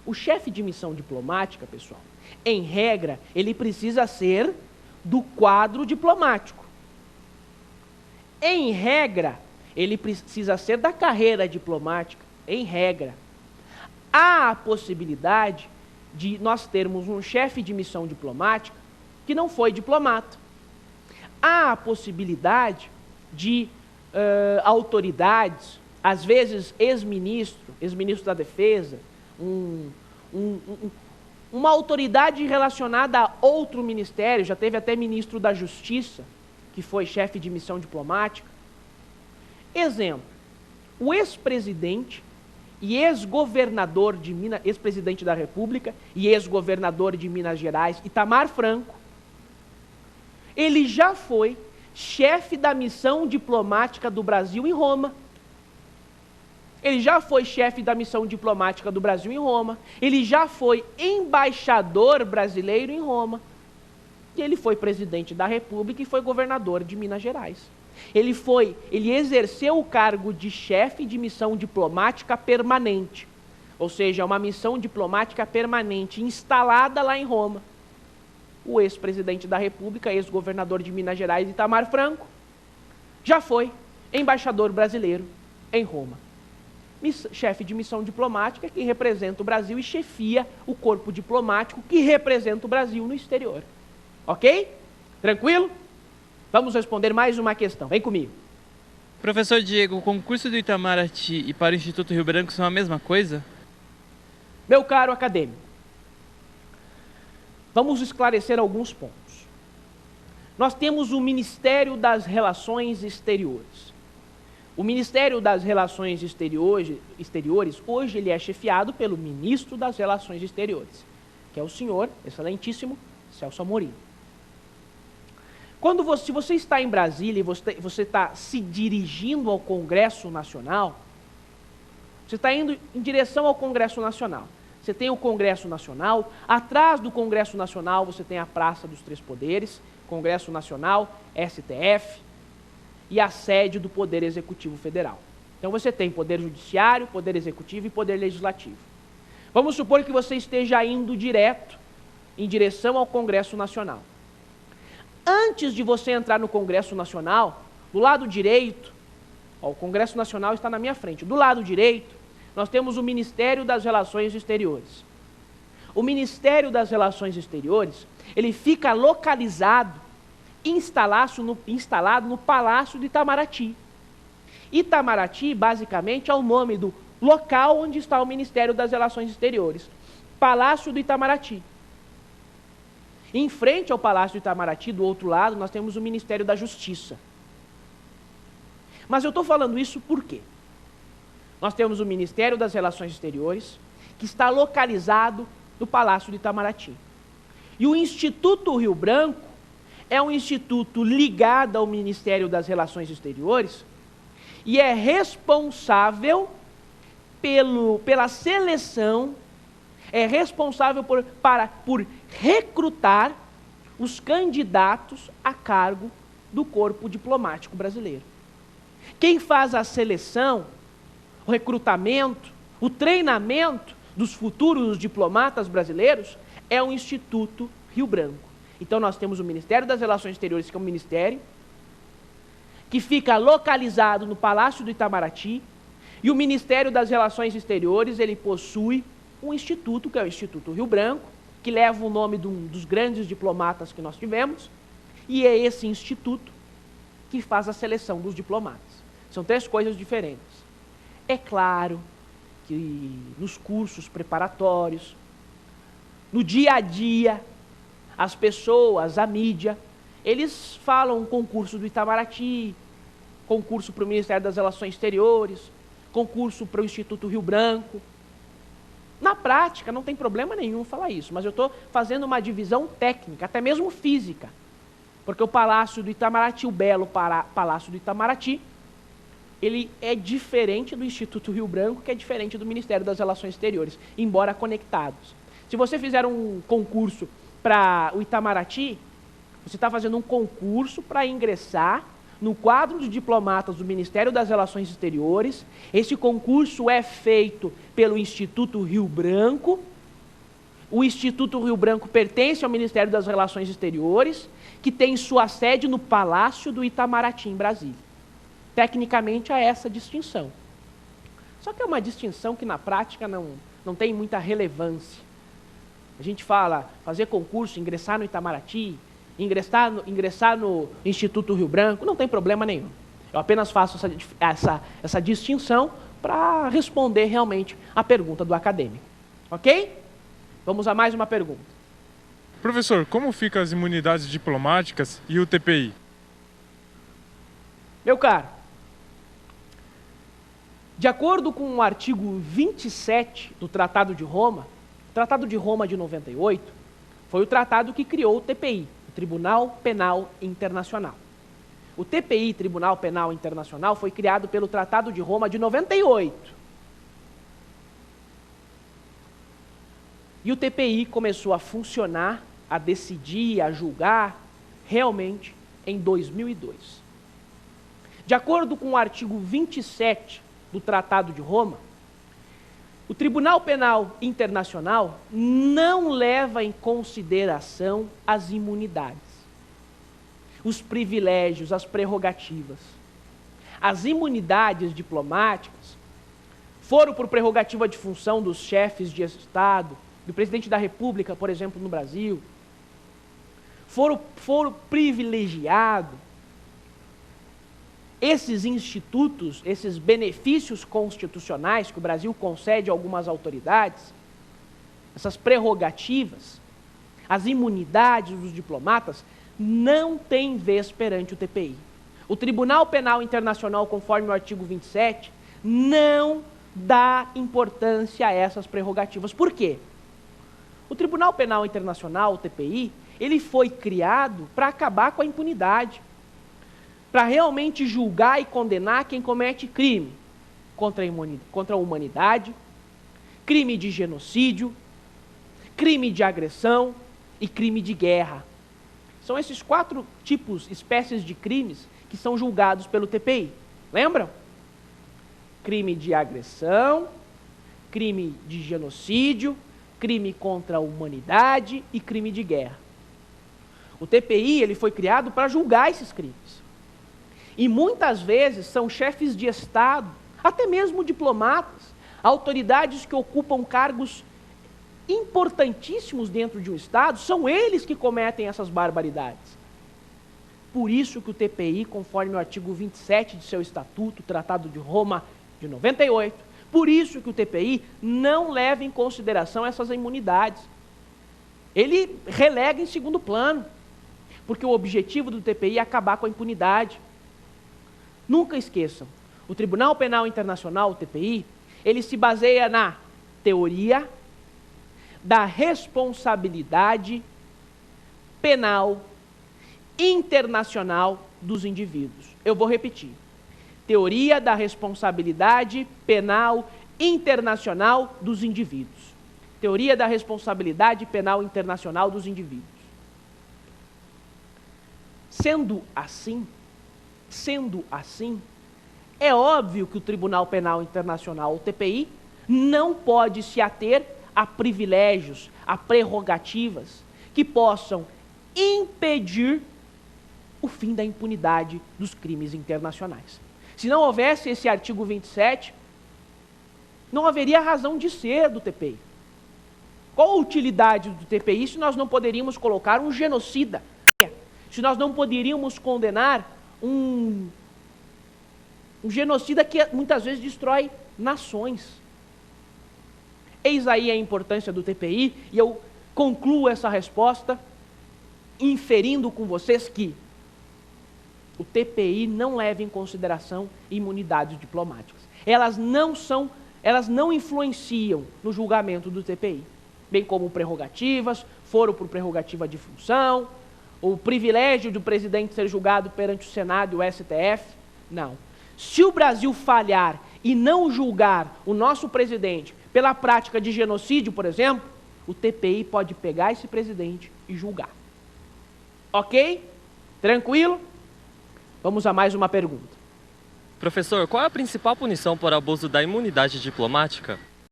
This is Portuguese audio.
O chefe de missão diplomática, pessoal, em regra, ele precisa ser do quadro diplomático. Em regra, ele precisa ser da carreira diplomática, em regra. Há a possibilidade de nós termos um chefe de missão diplomática que não foi diplomata. Há a possibilidade de autoridades, às vezes ex-ministro da Defesa, uma autoridade relacionada a outro ministério, já teve até ministro da Justiça, que foi chefe de missão diplomática. Exemplo, o ex-presidente e ex-governador de Minas, ex-presidente da República e ex-governador de Minas Gerais, Itamar Franco, ele já foi chefe da missão diplomática do Brasil em Roma. Ele já foi chefe da missão diplomática do Brasil em Roma. Ele já foi embaixador brasileiro em Roma. E ele foi presidente da República e foi governador de Minas Gerais. Ele exerceu o cargo de chefe de missão diplomática permanente. Ou seja, uma missão diplomática permanente instalada lá em Roma. O ex-presidente da República, ex-governador de Minas Gerais, Itamar Franco, já foi embaixador brasileiro em Roma. Chefe de missão diplomática que representa o Brasil e chefia o corpo diplomático que representa o Brasil no exterior. Ok? Tranquilo? Vamos responder mais uma questão. Vem comigo. Professor Diego, o concurso do Itamaraty e para o Instituto Rio Branco são a mesma coisa? Meu caro acadêmico, vamos esclarecer alguns pontos. Nós temos o Ministério das Relações Exteriores. O Ministério das Relações Exteriores, hoje ele é chefiado pelo Ministro das Relações Exteriores, que é o senhor, excelentíssimo, Celso Amorim. Se você está em Brasília e você está se dirigindo ao Congresso Nacional, você está indo em direção ao Congresso Nacional. Você tem o Congresso Nacional, atrás do Congresso Nacional você tem a Praça dos Três Poderes, Congresso Nacional, STF e a sede do Poder Executivo Federal. Então você tem Poder Judiciário, Poder Executivo e Poder Legislativo. Vamos supor que você esteja indo direto em direção ao Congresso Nacional. Antes de você entrar no Congresso Nacional, do lado direito, o Congresso Nacional está na minha frente, do lado direito, nós temos o Ministério das Relações Exteriores. O Ministério das Relações Exteriores, ele fica localizado, instalado no Palácio do Itamaraty. Itamaraty, basicamente, é o nome do local onde está o Ministério das Relações Exteriores. Palácio do Itamaraty. Em frente ao Palácio do Itamaraty, do outro lado, nós temos o Ministério da Justiça. Mas eu estou falando isso por quê? Nós temos o Ministério das Relações Exteriores, que está localizado no Palácio do Itamaraty. E o Instituto Rio Branco é um instituto ligado ao Ministério das Relações Exteriores e é responsável pela seleção, é responsável por recrutar os candidatos a cargo do corpo diplomático brasileiro. Quem faz a seleção, o recrutamento, o treinamento dos futuros diplomatas brasileiros é o Instituto Rio Branco. Então nós temos o Ministério das Relações Exteriores, que é um ministério que fica localizado no Palácio do Itamaraty, e o Ministério das Relações Exteriores, ele possui um instituto, que é o Instituto Rio Branco, que leva o nome de um dos grandes diplomatas que nós tivemos, e é esse instituto que faz a seleção dos diplomatas. São três coisas diferentes. É claro que nos cursos preparatórios, no dia a dia, as pessoas, a mídia, eles falam concurso do Itamaraty, concurso para o Ministério das Relações Exteriores, concurso para o Instituto Rio Branco. Na prática, não tem problema nenhum falar isso, mas eu estou fazendo uma divisão técnica, até mesmo física, porque o Palácio do Itamaraty, o belo Palácio do Itamaraty, ele é diferente do Instituto Rio Branco, que é diferente do Ministério das Relações Exteriores, embora conectados. Se você fizer um concurso para o Itamaraty, você está fazendo um concurso para ingressar no quadro de diplomatas do Ministério das Relações Exteriores. Esse concurso é feito pelo Instituto Rio Branco O Instituto Rio Branco pertence ao Ministério das Relações Exteriores, que tem sua sede no Palácio do Itamaraty, em Brasília. Tecnicamente, há essa distinção. Só que é uma distinção que, na prática, não tem muita relevância. A gente fala fazer concurso, ingressar no Itamaraty, ingressar no Instituto Rio Branco, não tem problema nenhum. Eu apenas faço essa distinção para responder realmente a pergunta do acadêmico. Ok? Vamos a mais uma pergunta. Professor, como ficam as imunidades diplomáticas e o TPI? Meu caro, de acordo com o artigo 27 do Tratado de Roma, o Tratado de Roma de 98 foi o tratado que criou o TPI, o Tribunal Penal Internacional. O TPI, Tribunal Penal Internacional, foi criado pelo Tratado de Roma de 98. E o TPI começou a funcionar, a decidir, a julgar, realmente, em 2002. De acordo com o artigo 27 do Tratado de Roma, o Tribunal Penal Internacional não leva em consideração as imunidades, os privilégios, as prerrogativas. As imunidades diplomáticas foram por prerrogativa de função dos chefes de Estado, do presidente da República, por exemplo, no Brasil, foram privilegiados. Esses institutos, esses benefícios constitucionais que o Brasil concede a algumas autoridades, essas prerrogativas, as imunidades dos diplomatas, não têm vez perante o TPI. O Tribunal Penal Internacional, conforme o artigo 27, não dá importância a essas prerrogativas. Por quê? O Tribunal Penal Internacional, o TPI, ele foi criado para acabar com a impunidade, para realmente julgar e condenar quem comete crime contra a humanidade, crime de genocídio, crime de agressão e crime de guerra. São esses 4 espécies de crimes que são julgados pelo TPI. Lembram? Crime de agressão, crime de genocídio, crime contra a humanidade e crime de guerra. O TPI ele foi criado para julgar esses crimes. E muitas vezes são chefes de Estado, até mesmo diplomatas, autoridades que ocupam cargos importantíssimos dentro de um Estado, são eles que cometem essas barbaridades. Por isso que o TPI, conforme o artigo 27 de seu Estatuto, Tratado de Roma de 98, por isso que o TPI não leva em consideração essas imunidades. Ele relega em segundo plano, porque o objetivo do TPI é acabar com a impunidade. Nunca esqueçam, o Tribunal Penal Internacional, o TPI, ele se baseia na teoria da responsabilidade penal internacional dos indivíduos. Eu vou repetir. Teoria da responsabilidade penal internacional dos indivíduos. Teoria da responsabilidade penal internacional dos indivíduos. Sendo assim, é óbvio que o Tribunal Penal Internacional, o TPI, não pode se ater a privilégios, a prerrogativas que possam impedir o fim da impunidade dos crimes internacionais. Se não houvesse esse artigo 27, não haveria razão de ser do TPI. Qual a utilidade do TPI se nós não poderíamos colocar um genocida? Se nós não poderíamos condenar um genocida que muitas vezes destrói nações? Eis aí a importância do TPI, e eu concluo essa resposta inferindo com vocês que o TPI não leva em consideração imunidades diplomáticas. Elas não influenciam no julgamento do TPI, bem como prerrogativas, foro por prerrogativa de função, o privilégio do presidente ser julgado perante o Senado e o STF, não. Se o Brasil falhar e não julgar o nosso presidente pela prática de genocídio, por exemplo, o TPI pode pegar esse presidente e julgar. Ok? Tranquilo? Vamos a mais uma pergunta. Professor, qual é a principal punição por abuso da imunidade diplomática?